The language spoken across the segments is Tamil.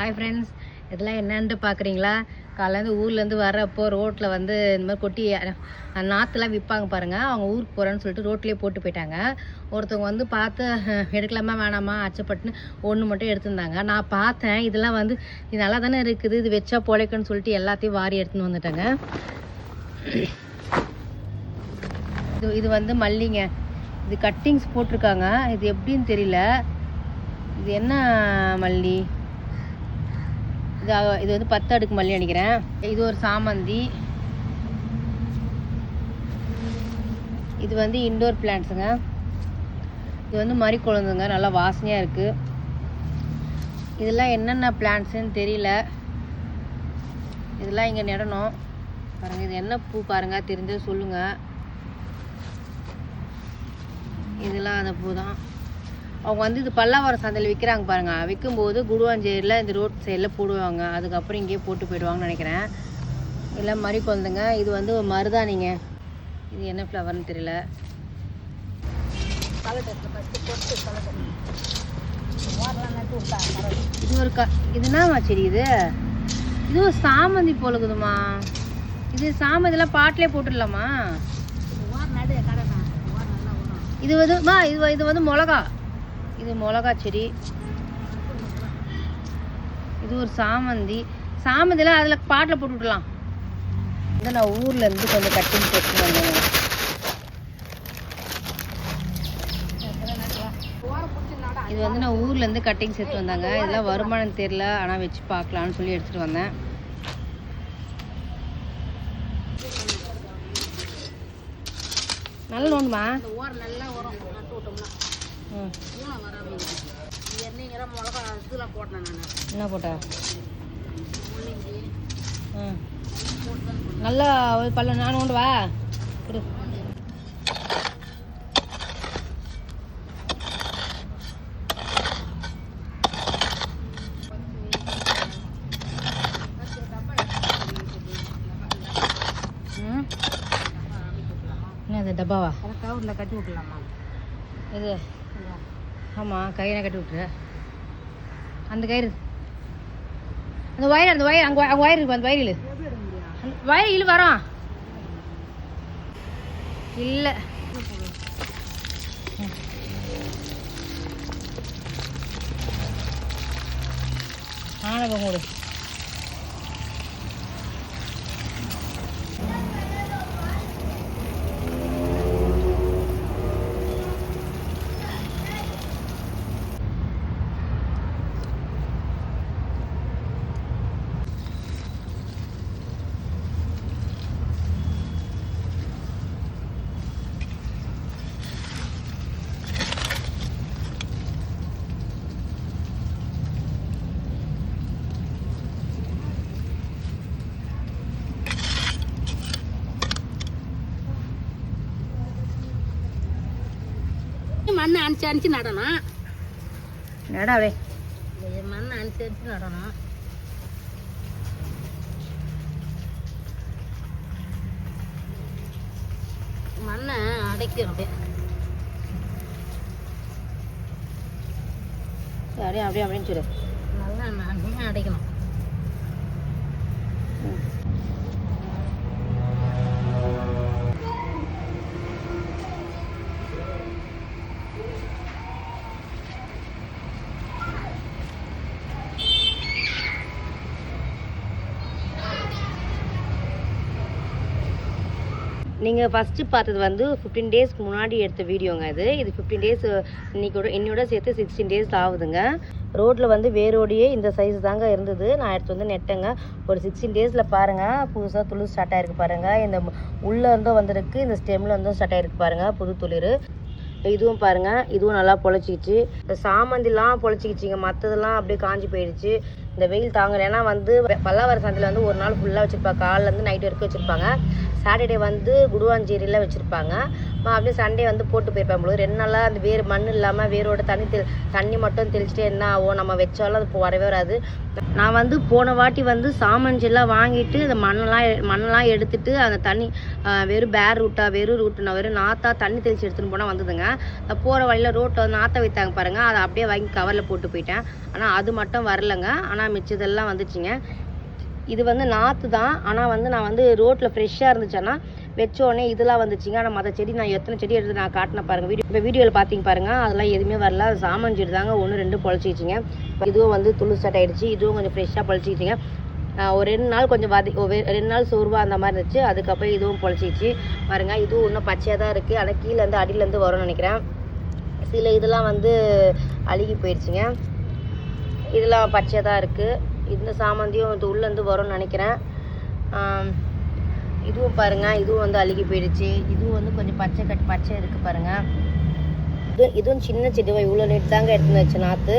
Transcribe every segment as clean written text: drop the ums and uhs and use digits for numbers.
ஹாய் ஃப்ரெண்ட்ஸ், இதெல்லாம் என்னன்ட்டு பார்க்குறீங்களா? காலையிலேருந்து ஊர்லேருந்து வரப்போ ரோட்டில் வந்து இந்த மாதிரி கொட்டி நாற்றுலாம் விற்பாங்க பாருங்கள். அவங்க ஊருக்கு போகிறேன்னு சொல்லிட்டு ரோட்லேயே போட்டு போயிட்டாங்க. ஒருத்தவங்க வந்து பார்த்து எடுக்கலாமா வேணாமா அச்சப்பட்டுன்னு ஒன்று மட்டும் எடுத்துருந்தாங்க. நான் பார்த்தேன், இதெல்லாம் வந்து இது நல்லா தானே இருக்குது, இது வச்சா பொழைக்குன்னு சொல்லிட்டு எல்லாத்தையும் வாரி எடுத்துன்னு வந்துட்டாங்க. இது வந்து மல்லிங்க. இது கட்டிங்ஸ் போட்டிருக்காங்க. இது எப்படின்னு தெரியல. இது என்ன மல்லி? இது வந்து 10 அடுக்கு மல்லி நினைக்கிறேன். இது ஒரு சாமந்தி. இது வந்து இன்டோர் பிளான்ட்ஸுங்க. இது வந்து மறிக்குழந்துங்க, நல்லா வாசனையாக இருக்குது. இதெல்லாம் என்னென்ன பிளான்ட்ஸுன்னு தெரியல. இதெல்லாம் இங்கே நடணும் பாருங்கள். இது என்ன பூ பாருங்கள், தெரிஞ்சது சொல்லுங்கள். இதெல்லாம் அந்த பூ தான். அவங்க வந்து இது பல்லாவரம் சந்தையில் விற்கிறாங்க பாருங்கள். விற்கும்போது குடுவாஞ்சேரியில் இந்த ரோட் சைடில் போடுவாங்க. அதுக்கப்புறம் இங்கேயே போட்டு போயிடுவாங்கன்னு நினைக்கிறேன். எல்லாம் மறி குழந்தைங்க. இது வந்து மருதாணிங்க. இது என்ன ஃப்ளவர்னு தெரியல. இது ஒரு இதுனா செடி. இது ஒரு சாமந்தி போலுக்குதுமா. இது சாமந்திலாம் பாட்டிலே போட்டுடலாமா? இது வந்து இது வந்து மிளகா. இது மிளகா செடி. இது ஒரு சாமந்தி. சாமந்திலாம் அதில் பாட்டில் போட்டு விடலாம். இந்த நான் ஊர்லேருந்து கொஞ்சம் கட்டிங் போட்டு வந்தேன். இது வந்து நான் ஊர்லேருந்து கட்டிங் சேர்த்து வந்தாங்க. இதெல்லாம் வருமானம் தெரியல, ஆனால் வச்சு பார்க்கலான்னு சொல்லி எடுத்துகிட்டு வந்தேன். நல்லா நோண்டுமா? என்ன போட்டா? நல்லா பல்ல நான் நோண்டுவா. என்ன டப்பாவா? கவுரில் கட்டி விட்டுலாமா? இது ஆமாம், கயிறை கட்டி விட்டுரு. அந்த கயிறு, அந்த ஒயர், அந்த ஒயர் அங்கே அங்கே ஒயர் இருக்கு. அந்த வயர் இழு, அந்த வயர் இழு வரோம். இல்லை ஆனபம் கொடு. மண்ணை அனுச்சி அனுச்சி நடணும். நடாவே மண்ணை அனுச்சி அனுச்சி நடணும். மண்ணை அடைக்கணும். அப்படியே அப்படியே அப்படின்னு சொல்லு. நல்லா மண்ணை அடைக்கணும். நீங்கள் ஃபஸ்ட்டு பார்த்தது வந்து 15 டேஸ்க்கு முன்னாடி எடுத்த வீடியோங்க. இது 15 டேஸ் இன்னையோட சேர்த்து 16 டேஸ் ஆகுதுங்க. ரோட்டில் வந்து வேரோடையே இந்த சைஸ் தாங்க இருந்தது. நான் எடுத்து வந்து நெட்டேங்க. ஒரு 16 டேஸில் பாருங்கள், புதுசாக துளிர் ஸ்டார்ட் ஆகிருக்கு பாருங்கள். இந்த உள்ளே இருந்தும் வந்திருக்கு, இந்த ஸ்டெம்மில் இருந்தும் ஸ்டார்ட் ஆகிருக்கு பாருங்கள் புது துளிர். இதுவும் பாருங்கள், இதுவும் நல்லா பொழைச்சிக்கிச்சு. இந்த சாமந்திலாம் பொழைச்சிக்கிச்சிங்க. மற்றதெல்லாம் அப்படியே காஞ்சி போயிடுச்சு. இந்த வெயில் தாங்கல. ஏன்னா வந்து பல்லாவரம் சந்தையில் வந்து ஒரு நாள் ஃபுல்லாக வச்சுருப்பாங்க. காலிலேருந்து நைட் வரைக்கும் வச்சுருப்பாங்க. சாட்டர்டே வந்து குடுவாஞ்சேரியில் வச்சுருப்பாங்க. அப்படியே சண்டே வந்து போட்டு போயிருப்பாங்க போது. 2 நாளாக அந்த வேர் மண் இல்லாமல் வேரோட தண்ணி மட்டும் தெளிச்சுட்டு என்ன ஆகும், நம்ம வச்சாலும் அது வரவே வராது. நான் வந்து போன வாட்டி வந்து சாமஞ்சிலாம் வாங்கிட்டு அந்த மண்ணெல்லாம் எடுத்துட்டு அந்த தண்ணி வெறும் வெறும் நாற்றா தண்ணி தெளித்து எடுத்துன்னு போனால் வந்ததுங்க. போகிற வழியில் ரோட்டில் வந்து நாற்ற வைத்தாங்க பாருங்கள். அதை அப்படியே வாங்கி கவரில் போட்டு போயிட்டேன். ஆனால் அது மட்டும் வரலைங்க. ஆனால் தான், மிச்சதெல்லாம் வந்துச்சுங்க. இது வந்து நாற்று தான். ஆனால் வந்து நான் வந்து ரோட்டில் ஃப்ரெஷ்ஷாக இருந்துச்சுன்னா வச்சோடனே இதெல்லாம் வந்துச்சுங்க. ஆனால் மற்ற செடி நான் எத்தனை செடி எடுத்து நான் காட்டினேன் பாருங்கள். இப்போ வீடியோவில் பார்த்தீங்க பாருங்கள், அதெல்லாம் எதுவுமே வரல. அது சாமஞ்சிட்டு தாங்க 1 2 பொழைச்சிக்கிச்சிங்க. இதுவும் வந்து துளு ஸ்டார்ட் ஆகிடுச்சு. இதுவும் கொஞ்சம் ஃப்ரெஷ்ஷாக பொழைச்சிக்கிச்சிங்க. ஒரு 2 நாள் கொஞ்சம் 2 நாள் சோர்வாக அந்த மாதிரி இருந்துச்சு. அதுக்கப்புறம் இதுவும் பொழைச்சிச்சு பாருங்கள். இதுவும் இன்னும் பச்சையாக தான் இருக்குது. ஆனால் கீழேருந்து அடியிலேருந்து வரும்னு நினைக்கிறேன். சில இதெல்லாம் வந்து அழுகி போயிடுச்சுங்க. இதெல்லாம் பச்சையாக தான் இருக்குது. இந்த சாமந்தியும் இது உள்ளேருந்து வரும்னு நினைக்கிறேன். இதுவும் பாருங்கள், இதுவும் வந்து அழுகி போயிடுச்சு. இதுவும் வந்து கொஞ்சம் பச்சை இருக்குது பாருங்கள். இதுவும் சின்ன செடி இவ்வளோ நெட் தாங்க எடுத்துன்னு வச்சு நாற்று.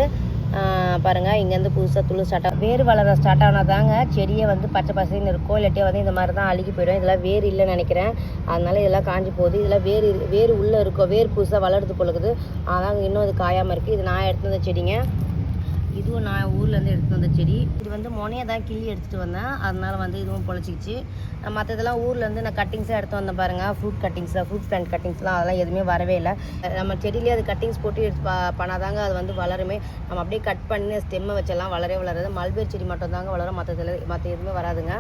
பாருங்கள், இங்கேருந்து புதுசாக துளு வேர் வளர ஸ்டார்ட் ஆனால் தாங்க செடியை வந்து பச்சை பசைன்னு இருக்கும். இல்லாட்டியே வந்து இந்த மாதிரி தான் அழுகி போயிடும். இதெல்லாம் வேர் இல்லைன்னு நினைக்கிறேன். அதனால இதெல்லாம் காஞ்சி போகுது. இதெல்லாம் வேர் உள்ளே இருக்கும். வேர் புதுசாக வளருது பொழுது. அதாங்க இன்னும் இது காயாமல் இருக்குது. இது நான் எடுத்து வந்த செடிங்க. இதுவும் நான் ஊர்லேருந்து எடுத்துகிட்டு வந்த செடி. இது வந்து முனையை தான் கிள்ளி எடுத்துகிட்டு வந்தேன். அதனால் வந்து இதுவும் பொழைச்சிக்கிச்சு. மற்றதெல்லாம் ஊர்லேருந்து நான் கட்டிங்ஸாக எடுத்து வந்தேன் பாருங்கள். ஃப்ரூட் பிளான்ட் கட்டிங்ஸ்லாம் அதெல்லாம் எதுவுமே வரவே இல்லை. நம்ம செடியிலே அது கட்டிங்ஸ் போட்டு எடுத்து பண்ணாதாங்க அது வந்து வளருமே. நம்ம அப்படியே கட் பண்ணி ஸ்டெம்மை வச்செல்லாம் வளரவே வளராது. மல்பேரி செடி மட்டும் தாங்க வளரும். மற்ற எதுவுமே வராதுங்க.